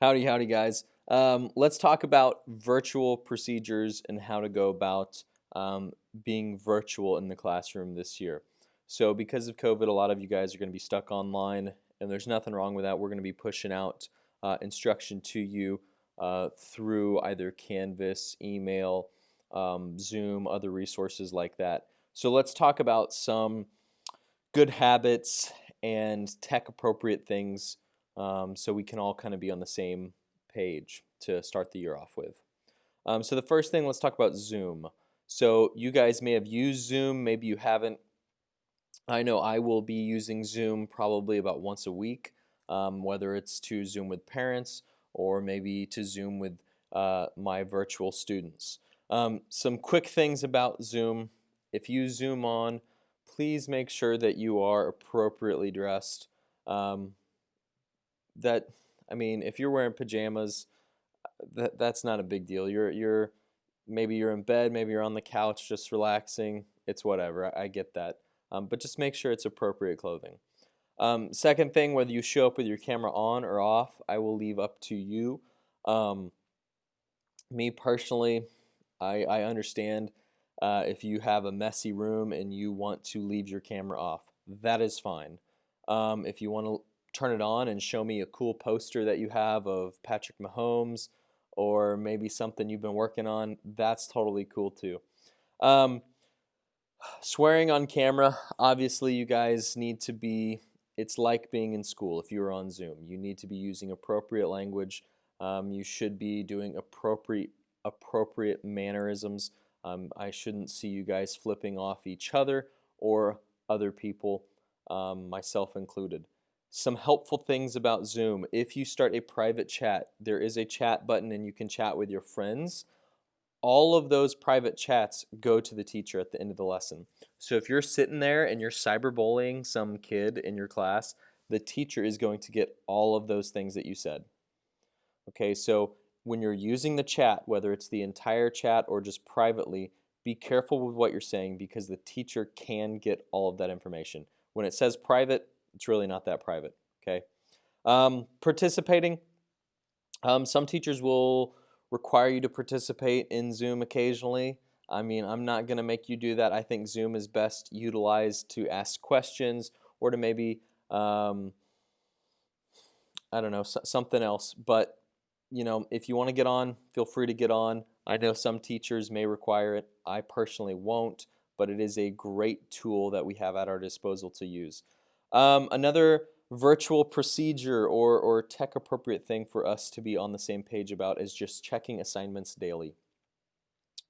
Howdy, howdy, guys. Let's talk about virtual procedures and how to go about being virtual in the classroom this year. So, because of COVID, a lot of you guys are going to be stuck online, and there's nothing wrong with that. We're going to be pushing out instruction to you through either Canvas, email, Zoom, other resources like that. So, let's talk about some good habits and tech appropriate things so we can all kind of be on the same page to start the year off with. So the first thing, let's talk about Zoom. So you guys may have used Zoom, maybe you haven't. I know I will be using Zoom probably about once a week, whether it's to Zoom with parents or maybe to Zoom with my virtual students. Some quick things about Zoom. If you Zoom on, please make sure that you are appropriately dressed. Um, that I mean, if you're wearing pajamas, that's not a big deal. You're maybe you're in bed, maybe you're on the couch just relaxing. It's whatever. I get that. But just make sure it's appropriate clothing. Second thing, whether you show up with your camera on or off, I will leave up to you. Um, Me personally, I understand if you have a messy room and you want to leave your camera off. That is fine. If you want to turn it on and show me a cool poster that you have of Patrick Mahomes or maybe something you've been working on, that's totally cool too. Um, Swearing on camera, obviously, you guys need to be, it's like being in school if you're on Zoom. You need to be using appropriate language. You should be doing appropriate mannerisms. I shouldn't see you guys flipping off each other or other people, myself included. Some helpful things about Zoom. If you start a private chat, there is a chat button and you can chat with your friends. All of those private chats go to the teacher at the end of the lesson. So if you're sitting there and you're cyberbullying some kid in your class, the teacher is going to get all of those things that you said. Okay, so when you're using the chat, whether it's the entire chat or just privately, be careful with what you're saying because the teacher can get all of that information. When it says private, it's really not that private. Okay. Participating. Some teachers will require you to participate in Zoom occasionally. I mean, I'm not going to make you do that. I think Zoom is best utilized to ask questions or to maybe, I don't know, something else. But, if you want to get on, feel free to get on. I know some teachers may require it. I personally won't, but it is a great tool that we have at our disposal to use. Another virtual procedure or tech appropriate thing for us to be on the same page about is just checking assignments daily.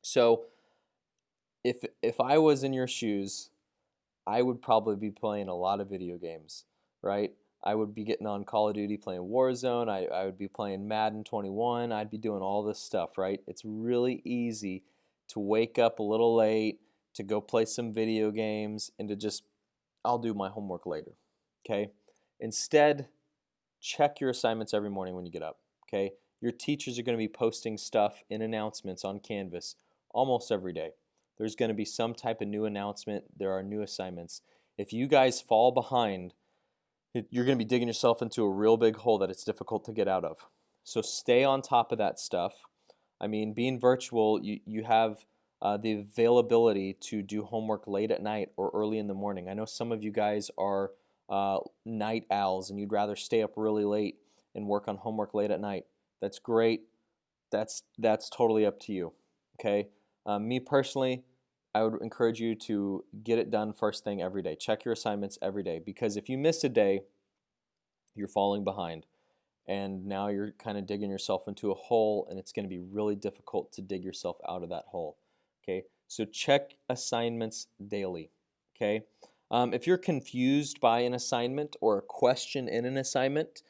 So if I was in your shoes, I would probably be playing a lot of video games, right? I would be getting on Call of Duty playing Warzone. I would be playing Madden 21. I'd be doing all this stuff, right? It's really easy to wake up a little late, to go play some video games, and to just, I'll do my homework later, okay? Instead, check your assignments every morning when you get up, okay? Your teachers are going to be posting stuff in announcements on Canvas almost every day. There's going to be some type of new announcement. There are new assignments. If you guys fall behind, you're going to be digging yourself into a real big hole that it's difficult to get out of. So stay on top of that stuff. I mean, being virtual, you have the availability to do homework late at night or early in the morning. I know some of you guys are night owls and you'd rather stay up really late and work on homework late at night. That's great. That's totally up to you. Okay. Me personally, I would encourage you to get it done first thing every day. Check your assignments every day because if you miss a day, you're falling behind. And now you're kind of digging yourself into a hole and it's going to be really difficult to dig yourself out of that hole. Okay, so check assignments daily. Okay, if you're confused by an assignment or a question in an assignment,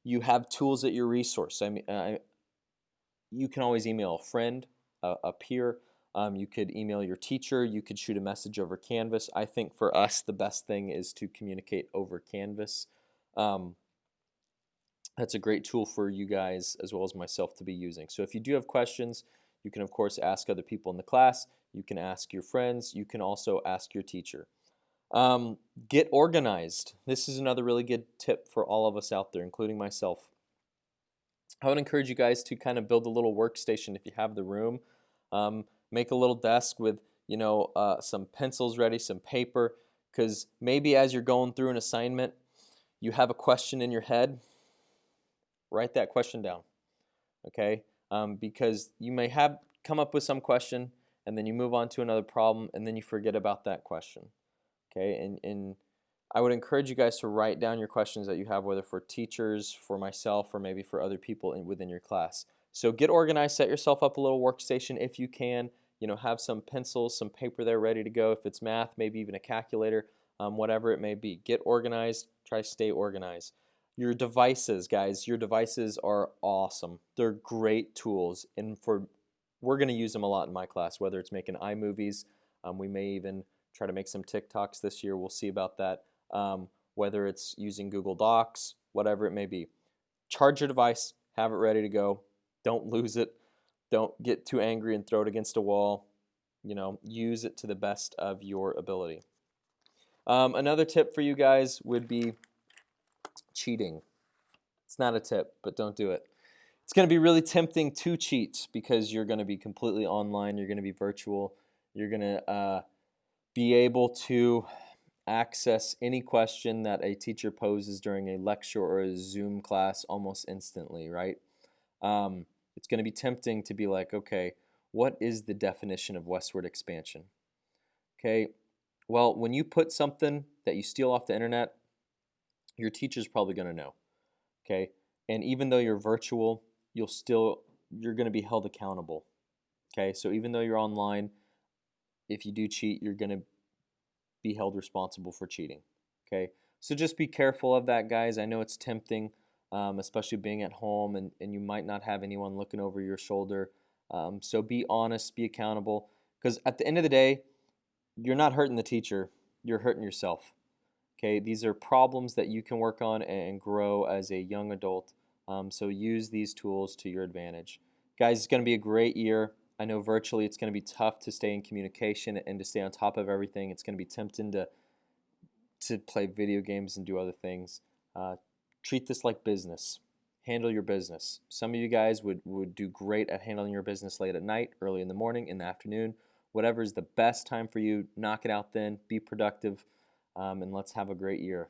you have tools at your resource. You can always email a friend, a peer. You could email your teacher. You could shoot a message over Canvas. I think for us, the best thing is to communicate over Canvas. That's a great tool for you guys as well as myself to be using. So if you do have questions, you can of course ask other people in the class. You can ask your friends. You can also ask your teacher. Get organized. This is another really good tip for all of us out there, including myself. I would encourage you guys to kind of build a little workstation if you have the room. Make a little desk with some pencils ready, some paper, because maybe as you're going through an assignment, you have a question in your head. Write that question down, okay? Because you may have come up with some question, and then you move on to another problem, and then you forget about that question, okay? And I would encourage you guys to write down your questions that you have, whether for teachers, for myself, or maybe for other people within your class. So get organized, set yourself up a little workstation if you can. Have some pencils, some paper there ready to go. If it's math, maybe even a calculator, whatever it may be. Get organized, try to stay organized. Your devices, guys, your devices are awesome. They're great tools, and we're going to use them a lot in my class, whether it's making iMovies. We may even try to make some TikToks this year. We'll see about that. Whether it's using Google Docs, whatever it may be. Charge your device, have it ready to go. Don't lose it. Don't get too angry and throw it against a wall. Use it to the best of your ability. Another tip for you guys would be cheating. It's not a tip, but don't do it. It's going to be really tempting to cheat because you're going to be completely online. You're going to be virtual. You're going to be able to access any question that a teacher poses during a lecture or a Zoom class almost instantly, right? It's going to be tempting to be like, okay, what is the definition of westward expansion? Okay, well, when you put something that you steal off the internet, your teacher's probably going to know, okay? And even though you're virtual, you're going to be held accountable, okay? So even though you're online, if you do cheat, you're going to be held responsible for cheating, okay? So just be careful of that, guys. I know it's tempting, especially being at home, and you might not have anyone looking over your shoulder. So be honest, be accountable, because at the end of the day, you're not hurting the teacher, you're hurting yourself. Okay, these are problems that you can work on and grow as a young adult. So use these tools to your advantage. Guys, it's going to be a great year. I know virtually it's going to be tough to stay in communication and to stay on top of everything. It's going to be tempting to play video games and do other things. Treat this like business. Handle your business. Some of you guys would do great at handling your business late at night, early in the morning, in the afternoon. Whatever is the best time for you, knock it out then. Be productive, and let's have a great year.